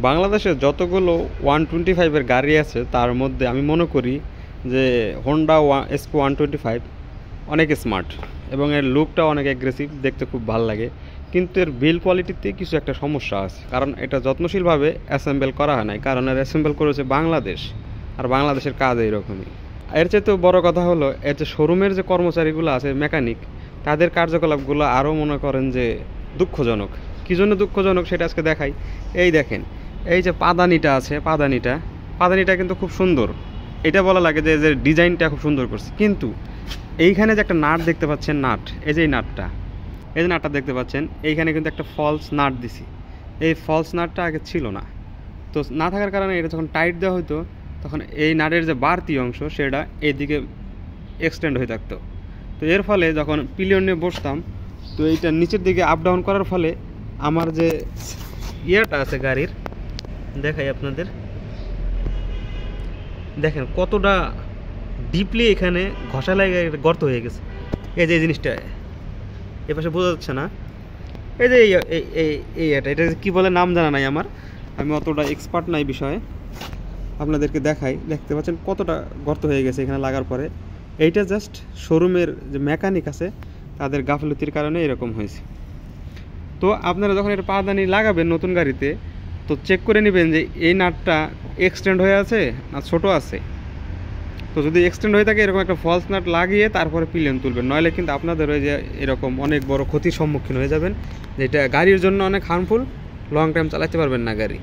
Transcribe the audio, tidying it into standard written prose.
বাংলাদেশে যতগুলো 125-এর গাড়ি আছে তার মধ্যে আমি মনে করি যে হোন্ডা এসপি 125 অনেক স্মার্ট এবং এর লুকটা অনেক অ্যাগ্রেসিভ, দেখতে খুব ভালো লাগে। কিন্তু এর বিল কোয়ালিটিতে কিছু একটা সমস্যা আছে, কারণ এটা যত্নশীলভাবে অ্যাসেম্বল করা হয় নাই, কারণ এর অ্যাসেম্বল করেছে বাংলাদেশ, আর বাংলাদেশের কাজ এইরকমই। এর চাইতেও বড় কথা হলো এর যে শোরুমের যে কর্মচারীগুলো আছে, মেকানিক, তাদের কার্যকলাপগুলো আরও মনে করেন যে দুঃখজনক। কী জন্য দুঃখজনক সেটা আজকে দেখাই। এই দেখেন, এই যে পাদানিটা কিন্তু খুব সুন্দর। এটা বলা লাগে যে যে ডিজাইনটা খুব সুন্দর করছে, কিন্তু এইখানে যে একটা নাট দেখতে পাচ্ছেন, এই যে নাটটা দেখতে পাচ্ছেন, এইখানে কিন্তু একটা ফলস নাট দিছি। এই ফলস নাটটা আগে ছিল না, তো না থাকার কারণে এটা যখন টাইট দেওয়া হতো তখন এই নাটের যে বাড়তি অংশ সেটা এইদিকে এক্সটেন্ড হয়ে থাকতো। তো এর ফলে যখন পিলিয়ন নিয়ে বসতাম, তো এইটা নিচের দিকে আপ ডাউন করার ফলে আমার যে ইয়েটা আছে গাড়ির, দেখাই আপনাদের, দেখেন কতটা ডিপলি এখানে ঘষা লাগে গর্ত হয়ে গেছে। এই যে জিনিসটা এপাশে বোঝা যাচ্ছে না, এই যে এটা কী বলে নাম জানা নাই আমার, আমি অতটা এক্সপার্ট নাই বিষয়ে, আপনাদেরকে দেখাই। দেখতে পাচ্ছেন কতটা গর্ত হয়ে গেছে এখানে লাগার পরে। এইটা জাস্ট শোরুমের যে মেকানিক আছে তাদের গাফলতির কারণে এরকম হয়েছে। তো আপনারা যখন এটা পাদানি লাগাবেন নতুন গাড়িতে, তো চেক করে নেবেন যে এই নাটটা এক্সটেন্ড হয়ে আছে না ছোটো আছে। তো যদি এক্সটেন্ড হয়ে থাকে এরকম একটা ফলস নাট লাগিয়ে তারপরে পিলিয়ন তুলবেন, নইলে কিন্তু আপনাদের ওই যে এরকম অনেক বড় ক্ষতির সম্মুখীন হয়ে যাবেন, যেটা গাড়ির জন্য অনেক হার্মফুল, লং টাইম চালাতে পারবেন না গাড়ি।